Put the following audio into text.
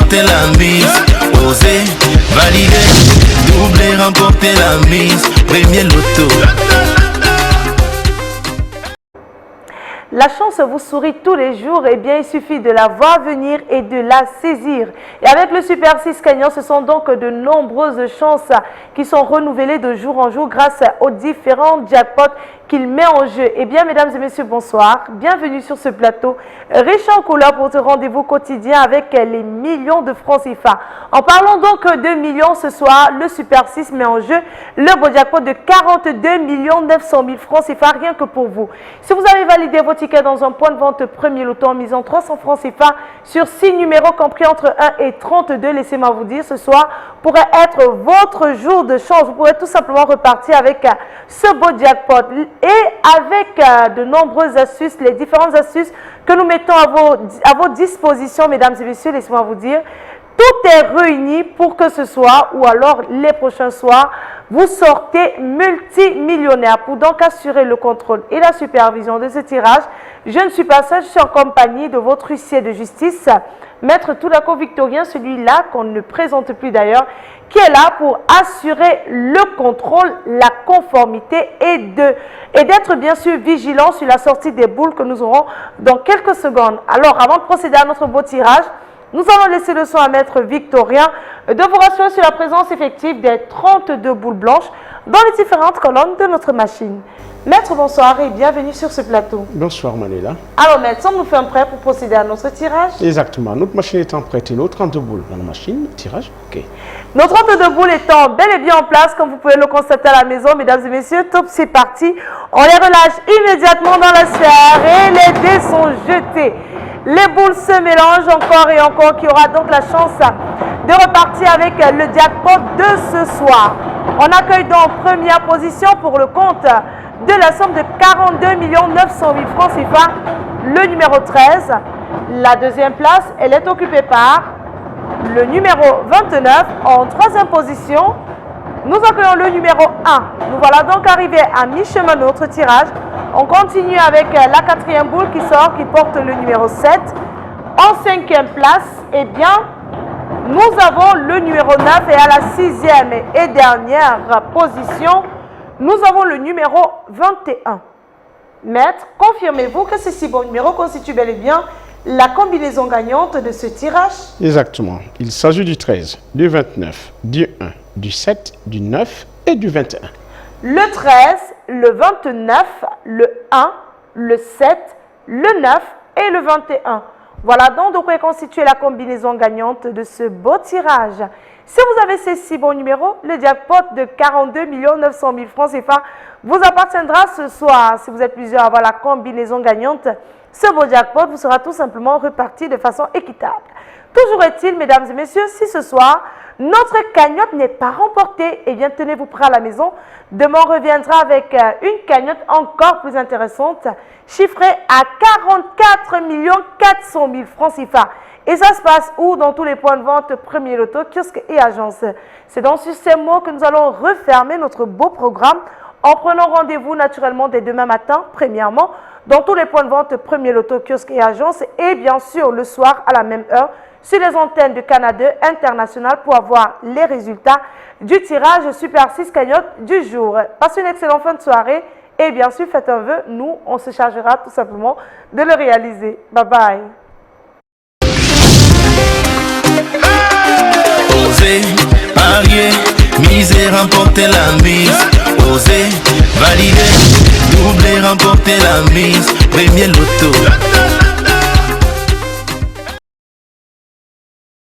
remporter la mise. Osez, valider, doubler, remporter la mise. Premier loto. La chance vous sourit tous les jours, et bien il suffit de la voir venir et de la saisir. Et avec le Super 6 gagnant, ce sont donc de nombreuses chances qui sont renouvelées de jour en jour grâce aux différents jackpots qu'il met en jeu. Eh bien, mesdames et messieurs, bonsoir. Bienvenue sur ce plateau riche en couleurs pour ce rendez-vous quotidien avec les millions de francs CFA. En parlant donc de millions, ce soir, le Super 6 met en jeu le beau jackpot de 42 900 000 francs CFA rien que pour vous. Si vous avez validé vos tickets dans un point de vente premier loto en misant 300 francs CFA sur 6 numéros compris entre 1 et 32, laissez-moi vous dire, ce soir pourrait être votre jour de chance. Vous pourrez tout simplement repartir avec ce beau jackpot et avec de nombreuses astuces, les différentes astuces que nous mettons à vos dispositions, mesdames et messieurs, laissez-moi vous dire, tout est réuni pour que ce soir ou alors les prochains soirs, vous sortez multimillionnaire. Pour donc assurer le contrôle et la supervision de ce tirage, je ne suis pas seule, je suis en compagnie de votre huissier de justice, Maître Toudako Victorien, celui-là qu'on ne présente plus d'ailleurs, qui est là pour assurer le contrôle, la conformité et d'être bien sûr vigilant sur la sortie des boules que nous aurons dans quelques secondes. Alors, avant de procéder à notre beau tirage, nous allons laisser le soin à Maître Victorien de vous rassurer sur la présence effective des 32 boules blanches dans les différentes colonnes de notre machine. Maître, bonsoir et bienvenue sur ce plateau. Bonsoir Manéla. Alors Maître, sommes-nous faits prêts pour procéder à notre tirage? Exactement, notre machine étant prête et nos 32 boules dans la machine, tirage, ok. Nos 32 boules étant bel et bien en place, comme vous pouvez le constater à la maison, mesdames et messieurs, top, c'est parti. On les relâche immédiatement dans la sphère et les dés sont jetés. Les boules se mélangent encore et encore, qui aura donc la chance de repartir avec le jackpot de ce soir. On accueille donc en première position pour le compte de la somme de 42 900 000 francs CFA, le numéro 13. La deuxième place, elle est occupée par le numéro 29. En troisième position, nous accueillons le numéro 1. Nous voilà donc arrivés à mi-chemin de notre tirage. On continue avec la quatrième boule qui sort, qui porte le numéro 7. En cinquième place, eh bien, nous avons le numéro 9 et à la sixième et dernière position, nous avons le numéro 21. Maître, confirmez-vous que ces 6 bons numéros constituent bel et bien la combinaison gagnante de ce tirage? Exactement. Il s'agit du 13, du 29, du 1, du 7, du 9 et du 21. Le 13, le 29, le 1, le 7, le 9 et le 21. Voilà donc de quoi constituer la combinaison gagnante de ce beau tirage. Si vous avez ces 6 bons numéros, le jackpot de 42 900 000 francs CFA vous appartiendra ce soir. Si vous êtes plusieurs à avoir la combinaison gagnante, ce beau jackpot vous sera tout simplement reparti de façon équitable. Toujours est-il, mesdames et messieurs, si ce soir, notre cagnotte n'est pas remportée, eh bien tenez-vous prêts à la maison. Demain, on reviendra avec une cagnotte encore plus intéressante, chiffrée à 44 400 000 francs CFA. Et ça se passe où? Dans tous les points de vente, premier loto, kiosque et agence. C'est donc sur ces mots que nous allons refermer notre beau programme en prenant rendez-vous naturellement dès demain matin, premièrement, dans tous les points de vente, premier loto, kiosque et agence, et bien sûr le soir à la même heure sur les antennes de Canada International pour avoir les résultats du tirage Super 6 cagnotte du jour. Passez une excellente fin de soirée et bien sûr faites un vœu, nous on se chargera tout simplement de le réaliser. Bye bye. Osez, parier, miser, remporter la mise. Osez, valider, doubler, remporter la mise. Premier loto.